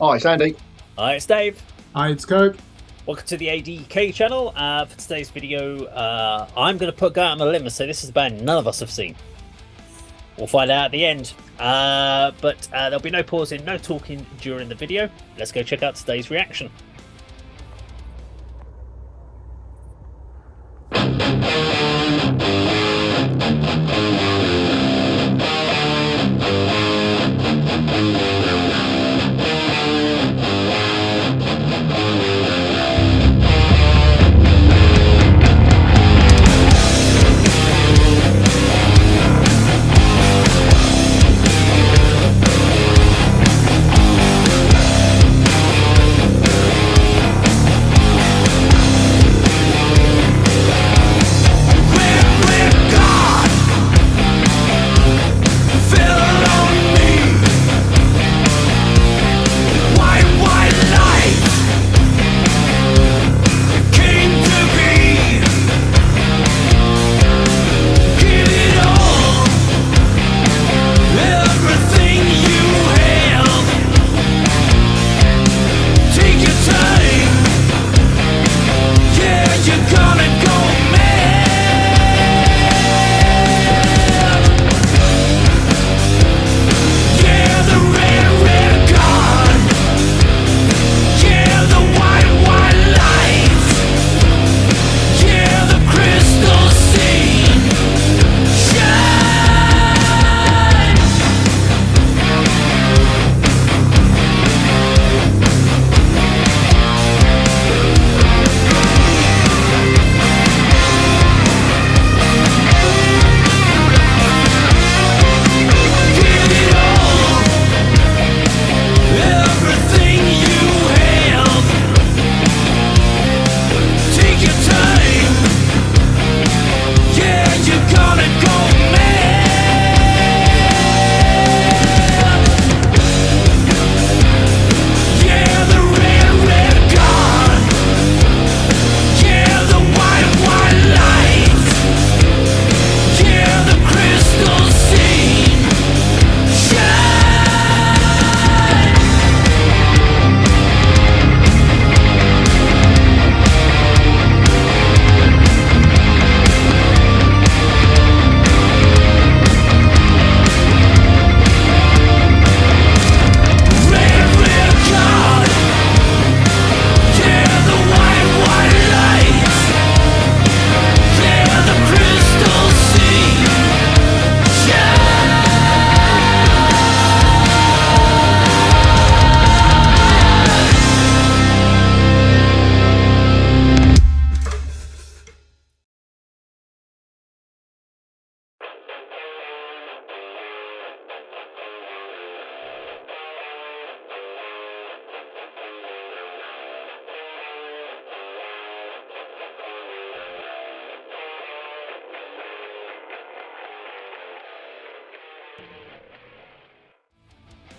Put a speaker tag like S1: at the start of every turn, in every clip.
S1: Hi, it's Andy.
S2: Hi, it's Dave.
S3: Hi, it's Kirk.
S2: Welcome to the ADK channel. For today's video, I'm going to go out on a limb and say this is a band none of us have seen. We'll find out at the end. But there'll be no pausing, no talking during the video. Let's go check out today's reaction.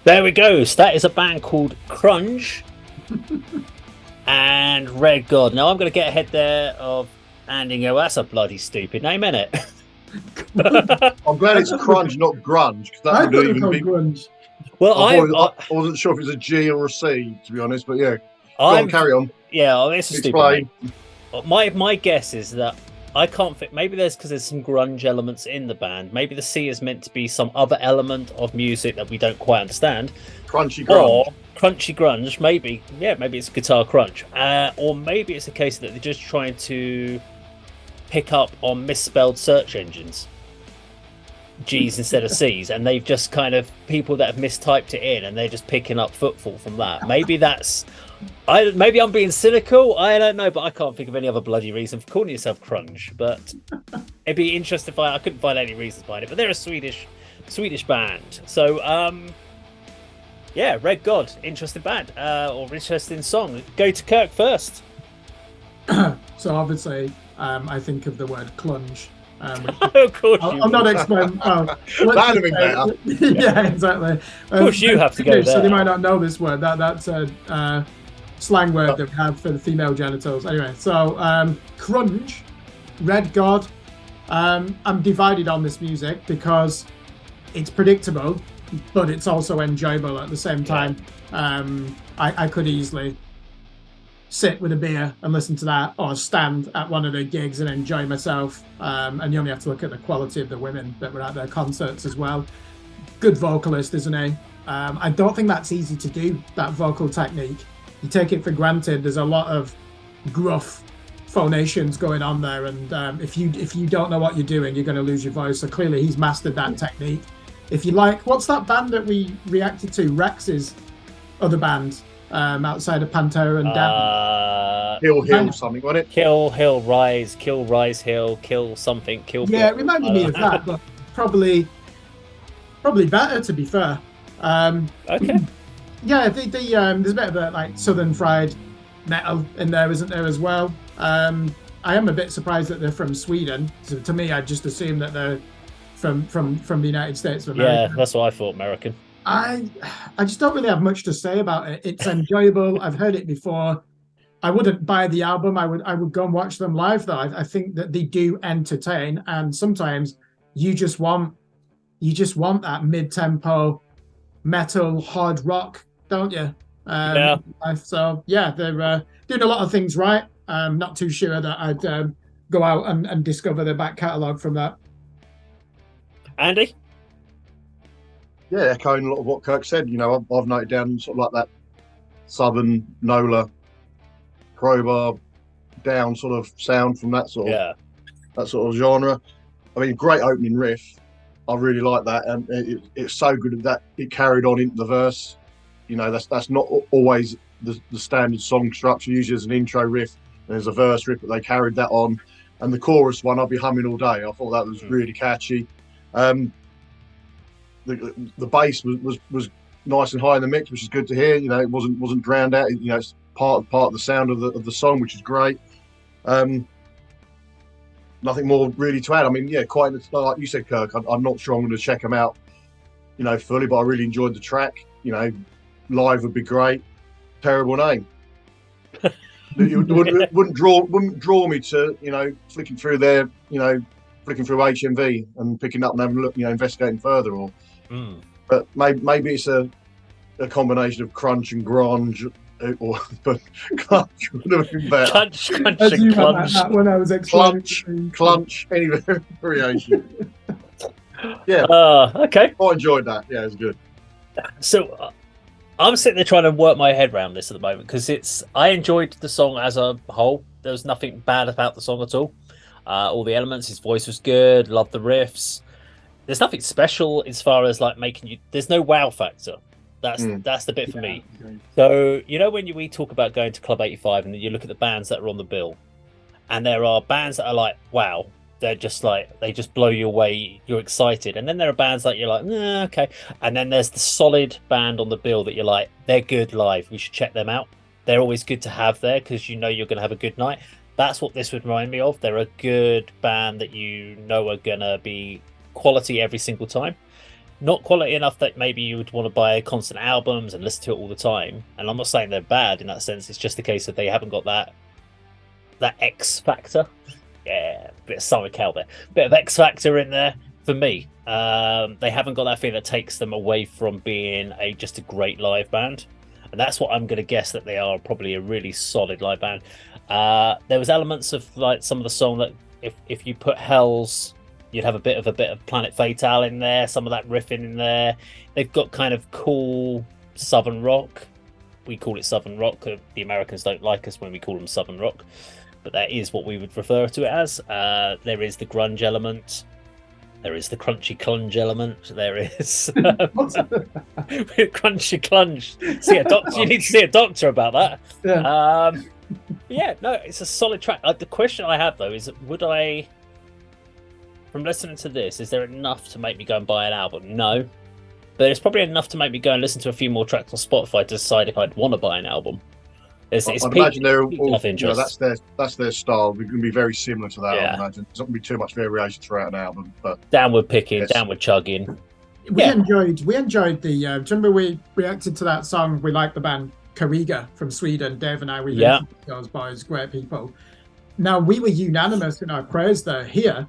S2: There we go. So that is a band called Crunge and Red God. Now I'm going to get ahead there of Andy and go, that's a bloody stupid name, isn't it?
S1: I'm glad it's Crunge, not Grunge, because that
S3: I
S1: would
S3: thought it
S1: even
S3: was
S1: be.
S3: Grunge.
S2: Well,
S1: I wasn't sure if it was a G or a C, to be honest, but yeah. Go on, carry on.
S2: Yeah, it's a stupid
S1: Explain.
S2: name. My guess is that I can't fit. Maybe because there's some grunge elements in the band. Maybe the C is meant to be some other element of music that we don't quite understand.
S1: Crunchy grunge.
S2: Or crunchy grunge, maybe. Yeah, maybe it's guitar crunch. Or maybe it's a case that they're just trying to pick up on misspelled search engines. G's instead of C's, and they've just kind of people that have mistyped it in, and they're just picking up footfall from that. Maybe that's, maybe I'm being cynical. I don't know, but I can't think of any other bloody reason for calling yourself Crunge. But it'd be interesting if I couldn't find any reasons behind it. But they're a Swedish band, so yeah, Red God, interesting band or interesting song. Go to Kirk first.
S3: So obviously, I think of the word clunge.
S2: Of course,
S3: I'm not explaining.
S1: That'd have been better.
S3: Yeah, exactly. Of
S2: course, you have to go there.
S3: So they might not know this word. That's a slang word that we have for the female genitals. Anyway, so Crunge, Red God. I'm divided on this music because it's predictable but it's also enjoyable at the same time. I could easily sit with a beer and listen to that, or stand at one of the gigs and enjoy myself. And you only have to look at the quality of the women that were at their concerts as well. Good vocalist, isn't he? I don't think that's easy to do, that vocal technique. You take it for granted. There's a lot of gruff phonations going on there, and if you don't know what you're doing, you're going to lose your voice. So clearly he's mastered that technique. If you like, what's that band that we reacted to? Rex's other band, outside of Pantera and Dan.
S1: Hill something, wasn't it?
S2: Kill Rise Hill, Kill something, Kill.
S3: Yeah, it reminded me of that, but probably better, to be fair.
S2: Okay.
S3: Yeah, there's a bit of a like southern fried metal in there, isn't there, as well? I am a bit surprised that they're from Sweden. So to me, I just assumed that they're from the United States of America.
S2: Yeah, that's what I thought, American.
S3: I just don't really have much to say about it. It's enjoyable. I've heard it before. I wouldn't buy the album. I would go and watch them live, though. I think that they do entertain, and sometimes you just want that mid-tempo metal hard rock, don't you? So yeah, they're doing a lot of things right. I'm not too sure that I'd go out and discover the back catalogue from that.
S2: Andy?
S1: Yeah, echoing a lot of what Kirk said. You know, I've noted down sort of like that southern Nola crowbar down sort of sound from that sort of genre. I mean, great opening riff. I really like that, and it's so good that it carried on into the verse. You know, that's not always the standard song structure. Usually there's an intro riff and there's a verse riff, but they carried that on. And the chorus one, I'll be humming all day. I thought that was really catchy. The bass was nice and high in the mix, which is good to hear. You know, it wasn't drowned out. You know, it's part of the sound of the song, which is great. Nothing more really to add. I mean, yeah, quite like you said, Kirk. I'm not sure I'm going to check them out, you know, fully, but I really enjoyed the track. You know, live would be great. Terrible name. It wouldn't draw me to, you know, flicking through HMV and picking up and having a look, you know, investigating further. But maybe it's a combination of crunch and grunge. But clutch would have been better.
S2: Clutch and clunge.
S3: That when I was explaining
S1: clunch, any variation. Yeah.
S2: Okay.
S1: I enjoyed that. Yeah, it was good.
S2: So I'm sitting there trying to work my head around this at the moment, because I enjoyed the song as a whole. There was nothing bad about the song at all. All the elements, his voice was good. Loved the riffs. There's nothing special as far as like making you. There's no wow factor. That's the bit for me. So, you know, when we talk about going to Club 85 and you look at the bands that are on the bill, and there are bands that are like, wow, they're just like, they just blow you away, you're excited. And then there are bands that you're like, nah, okay. And then there's the solid band on the bill that you're like, they're good live, we should check them out. They're always good to have there because you know you're going to have a good night. That's what this would remind me of. They're a good band that you know are going to be quality every single time. Not quality enough that maybe you would want to buy constant albums and listen to it all the time. And I'm not saying they're bad in that sense. It's just the case that they haven't got that X factor. Yeah, a bit of Summer Cal there. Bit of X factor in there for me. They haven't got that thing that takes them away from being just a great live band. And that's what I'm going to guess, that they are probably a really solid live band. There was elements of like some of the song that if you put Hells, you'd have a bit of Planet Fatale in there, some of that riffing in there. They've got kind of cool southern rock. We call it southern rock. The Americans don't like us when we call them southern rock, but that is what we would refer to it as. There is the grunge element. There is the crunchy clunge element. There is crunchy clunge. See a doctor. You need to see a doctor about that.
S3: Yeah.
S2: Yeah. No, it's a solid track. The question I have though is, would I? From listening to this, is there enough to make me go and buy an album? No. But it's probably enough to make me go and listen to a few more tracks on Spotify to decide if I'd want to buy an album.
S1: I'd imagine they're all, you know, that's their style. We're going to be very similar to that, yeah. I imagine. There's not going to be too much variation throughout an album. But
S2: downward picking, downward chugging.
S3: We enjoyed the... do you remember we reacted to that song? We liked the band Kariga from Sweden. Dave and I, we listened to those boys, great people. Now, we were unanimous in our praise there. Here,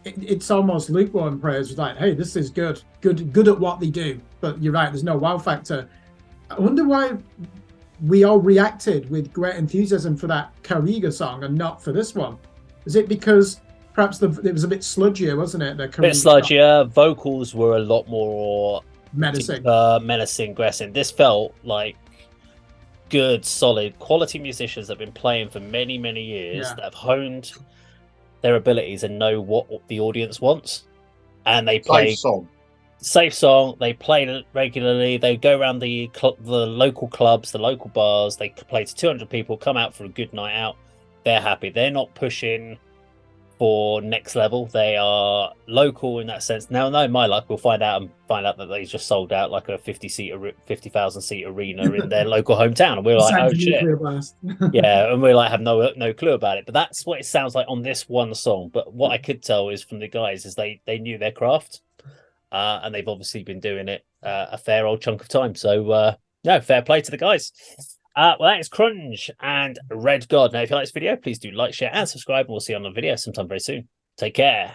S3: it's almost lukewarm praise. It's like, hey, this is good at what they do. But you're right, there's no wow factor. I wonder why we all reacted with great enthusiasm for that Kariga song and not for this one. Is it because perhaps it was a bit sludgier, wasn't it? The
S2: a bit sludgier. Vocals were a lot more
S3: menacing,
S2: aggressive. This felt like good, solid, quality musicians that have been playing for many, many years, that have honed their abilities and know what the audience wants. And they play safe song. They play it regularly. They go around the local clubs, the local bars. They play to 200 people, come out for a good night out. They're happy. They're not pushing for next level. They are local in that sense. Now, no, my luck, we'll find out that they just sold out like a 50,000 seat arena in their local hometown, and we're like, oh shit. Yeah, and we're like, have no clue about it. But that's what it sounds like on this one song. But what I could tell is from the guys is they knew their craft, and they've obviously been doing it a fair old chunk of time. So no, fair play to the guys. Well, that is Crunge and Red God. Now, if you like this video, please do like, share, and subscribe, and we'll see you on the video sometime very soon. Take care.